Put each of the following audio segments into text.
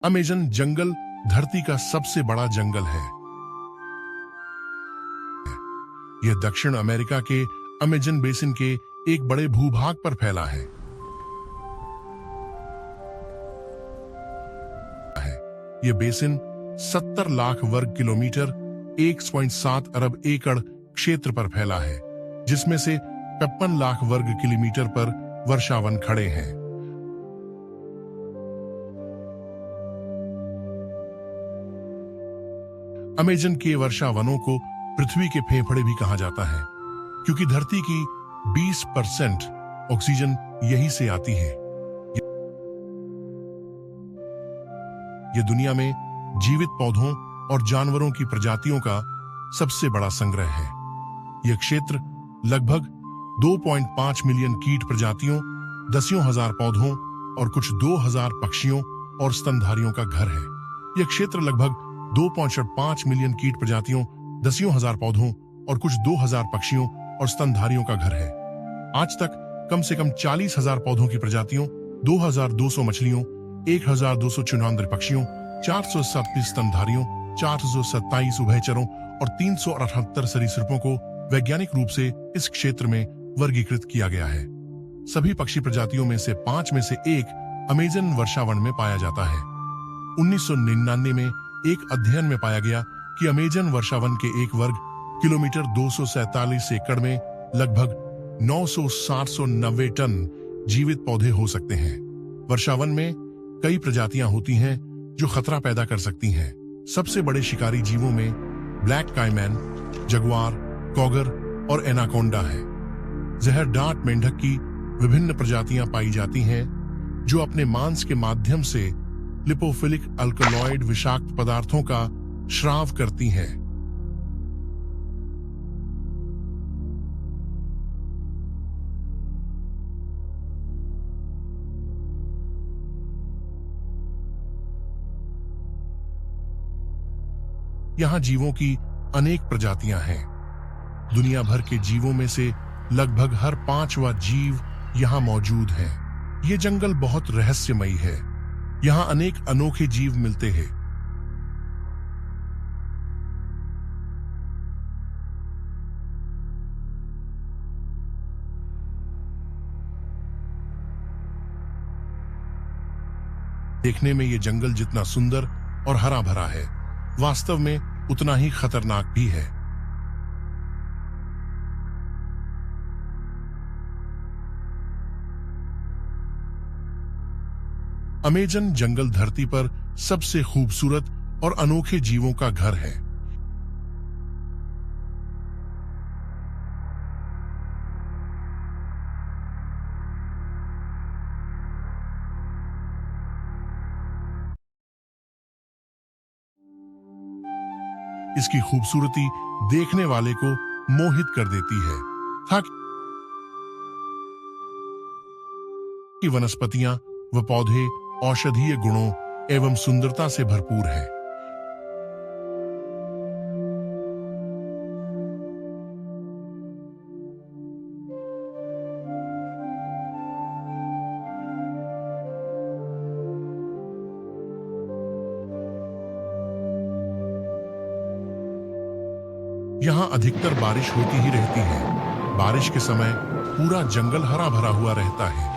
Amazon जंगल धरती का सबसे बड़ा जंगल है। यह दक्षिण अमेरिका के अमेज़न बेसिन के एक बड़े भूभाग पर फैला है। यह बेसिन 70 लाख वर्ग किलोमीटर 1.7 अरब एकड़ क्षेत्र पर फैला है, जिसमें से 53 लाख वर्ग किलोमीटर पर वर्षावन खड़े हैं। अमेज़न के वर्षावनों को पृथ्वी के फेफड़े भी कहा जाता है, क्योंकि धरती की 20% ऑक्सीजन यहीं से आती है। यह दुनिया में जीवित पौधों और जानवरों की प्रजातियों का सबसे बड़ा संग्रह है। यह क्षेत्र लगभग 2.5 मिलियन कीट प्रजातियों, दसियों हजार पौधों और कुछ 2000 पक्षियों और स्तनधारियों का घर है। यह क्षेत्र लगभग 2.5 मिलियन कीट प्रजातियों, दसियों हजार पौधों और कुछ 2000 पक्षियों और स्तनधारियों का घर है। आज तक कम से कम 40,000 पौधों की प्रजातियों, 2200 मछलियों, 1294 पक्षियों, 437 स्तनधारियों, 427 उभयचरों और 378 सरीसृपों को वैज्ञानिक रूप से इस क्षेत्र में वर्गीकृत किया गया है। सभी पक्षी प्रजातियों में से 5 में से एक अमेज़न वर्षावन में पाया जाता है। 1999 में एक अध्ययन में पाया गया कि अमेज़न वर्षावन के एक वर्ग किलोमीटर 247 एकड़ में लगभग 960-990 टन जीवित पौधे हो सकते हैं। वर्षावन में कई प्रजातियां होती हैं जो खतरा पैदा कर सकती हैं। सबसे बड़े शिकारी जीवों में ब्लैक काइमैन, जगुआर, कॉगर और एनाकोंडा है। जहरडांट मेंढक की विभिन्न प्रजातियां पाई जाती हैं जो अपने मांस के माध्यम से लिपोफिलिक अल्कलॉइड विषाक्त पदार्थों का स्राव करती हैं। यहां जीवों की अनेक प्रजातियां हैं। दुनिया भर के जीवों में से लगभग हर 5वां जीव यहां मौजूद है। ये जंगल बहुत रहस्यमयी है। यहां अनेक अनोखे जीव मिलते हैं। देखने में ये जंगल जितना सुंदर और हरा भरा है, वास्तव में उतना ही खतरनाक भी है। अमेज़न जंगल धरती पर सबसे खूबसूरत और अनोखे जीवों का घर है। इसकी खूबसूरती देखने वाले को मोहित कर देती है। कि वनस्पतियां व पौधे औषधीय गुणों एवं सुंदरता से भरपूर है। यहां अधिकतर बारिश होती ही रहती है। बारिश के समय पूरा जंगल हरा भरा हुआ रहता है।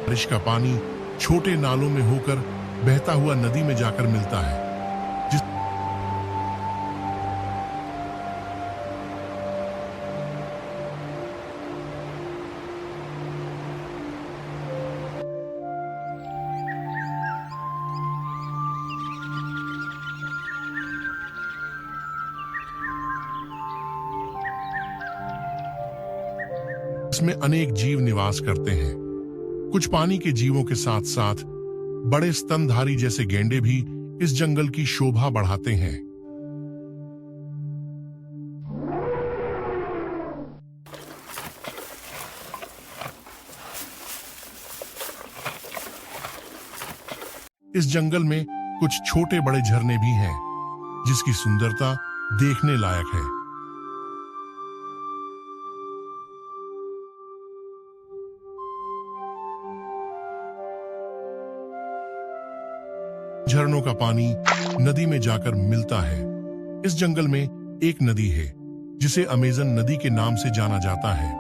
बारिश का पानी छोटे नालों में होकर बहता हुआ नदी में जाकर मिलता है, जिसमें अनेक जीव निवास करते हैं। कुछ पानी के जीवों के साथ साथ बड़े स्तनधारी जैसे गैंडे भी इस जंगल की शोभा बढ़ाते हैं। इस जंगल में कुछ छोटे बड़े झरने भी हैं, जिसकी सुंदरता देखने लायक है। झरनों का पानी नदी में जाकर मिलता है। इस जंगल में एक नदी है जिसे अमेज़न नदी के नाम से जाना जाता है।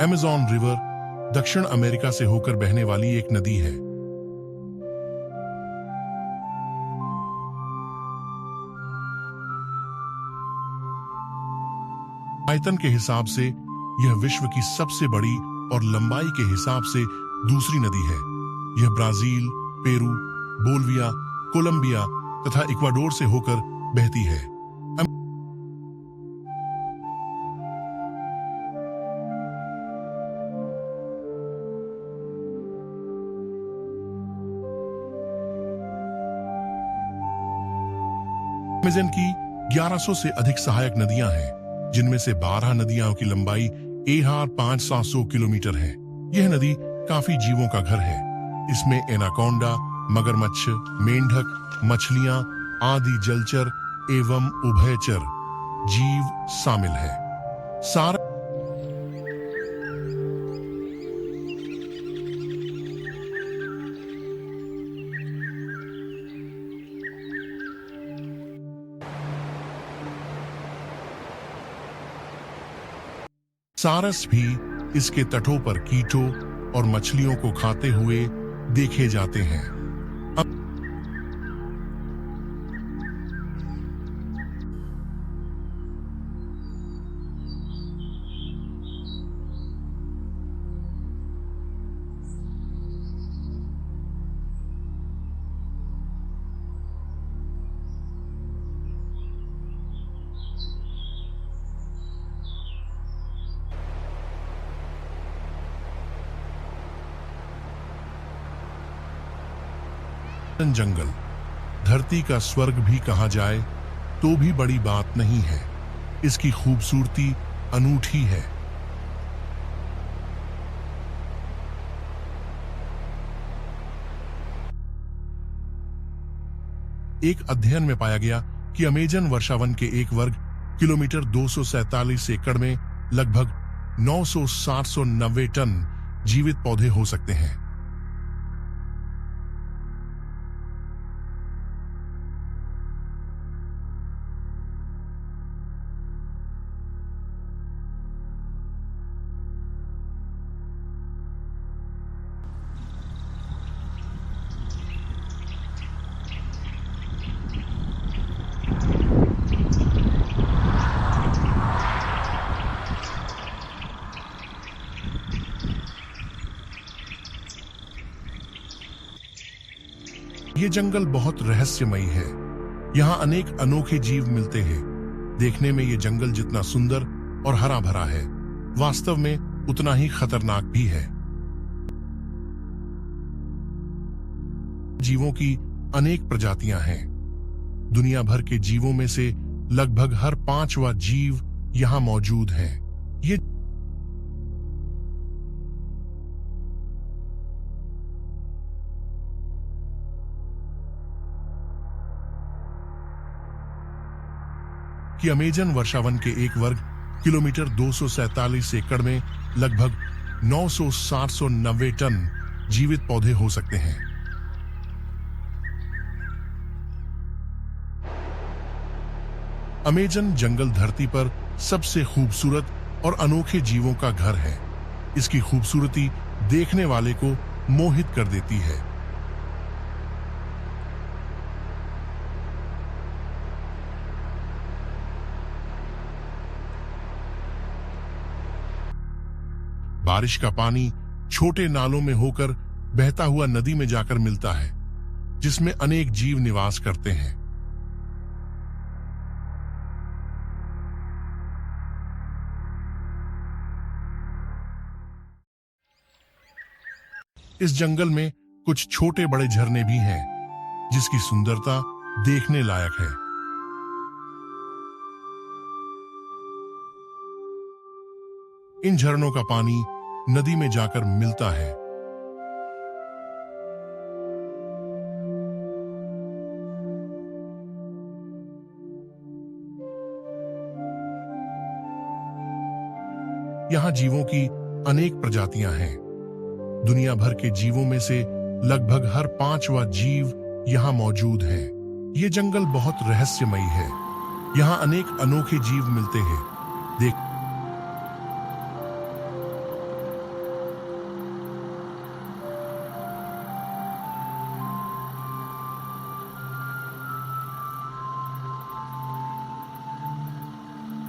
अमेज़न रिवर दक्षिण अमेरिका से होकर बहने वाली एक नदी है। आयतन के हिसाब से यह विश्व की सबसे बड़ी और लंबाई के हिसाब से दूसरी नदी है। यह ब्राजील, पेरू, बोलिविया, कोलंबिया तथा इक्वाडोर से होकर बहती है। अमेज़न की 1100 से अधिक सहायक नदियां हैं, जिनमें से 12 नदियों की लंबाई 1500 किलोमीटर है। यह नदी काफी जीवों का घर है। इसमें एनाकोंडा, मगरमच्छ, मेंढक, मछलियां आदि जलचर एवं उभयचर जीव शामिल है। सारा सारस भी इसके तटों पर कीटों और मछलियों को खाते हुए देखे जाते हैं। जंगल धरती का स्वर्ग भी कहा जाए तो भी बड़ी बात नहीं है। इसकी खूबसूरती अनूठी है। एक अध्ययन में पाया गया कि अमेज़न वर्षावन के एक वर्ग किलोमीटर 247 एकड़ में लगभग 960-990 टन जीवित पौधे हो सकते हैं। ये जंगल बहुत रहस्यमयी है। यहाँ अनेक अनोखे जीव मिलते हैं। देखने में ये जंगल जितना सुंदर और हरा भरा है, वास्तव में उतना ही खतरनाक भी है। जीवों की अनेक प्रजातियां हैं। दुनिया भर के जीवों में से लगभग हर 5वां जीव यहाँ मौजूद है। ये कि अमेज़न वर्षावन के एक वर्ग किलोमीटर 247 एकड़ में लगभग 960-990 टन जीवित पौधे हो सकते हैं। अमेज़न जंगल धरती पर सबसे खूबसूरत और अनोखे जीवों का घर है। इसकी खूबसूरती देखने वाले को मोहित कर देती है। बारिश का पानी छोटे नालों में होकर बहता हुआ नदी में जाकर मिलता है। जिसमें अनेक जीव निवास करते हैं। इस जंगल में कुछ छोटे बड़े झरने भी हैं, जिसकी सुंदरता देखने लायक है। इन झरनों का पानी नदी में जाकर मिलता है। यहां जीवों की अनेक प्रजातियां हैं। दुनिया भर के जीवों में से लगभग हर 5वां जीव यहां मौजूद है। ये जंगल बहुत रहस्यमयी है। यहां अनेक अनोखे जीव मिलते हैं।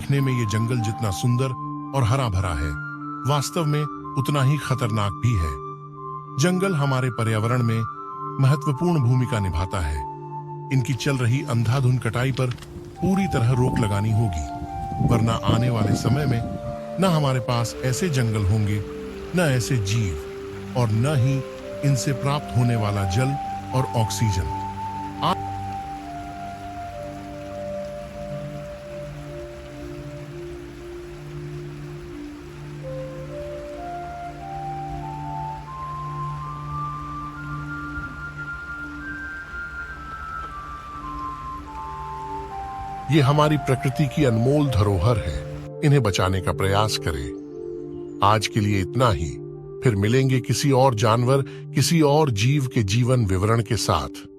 देखने में ये जंगल जितना सुंदर और हरा भरा है, वास्तव में उतना ही खतरनाक भी है। जंगल हमारे पर्यावरण में महत्वपूर्ण भूमिका निभाता है। इनकी चल रही अंधाधुंध कटाई पर पूरी तरह रोक लगानी होगी, वरना आने वाले समय में न हमारे पास ऐसे जंगल होंगे, न ऐसे जीव, और न ही इनसे प्राप्त होने वाला जल और ऑक्सीजन। ये हमारी प्रकृति की अनमोल धरोहर है। इन्हें बचाने का प्रयास करें। आज के लिए इतना ही। फिर मिलेंगे किसी और जानवर, किसी और जीव के जीवन विवरण के साथ।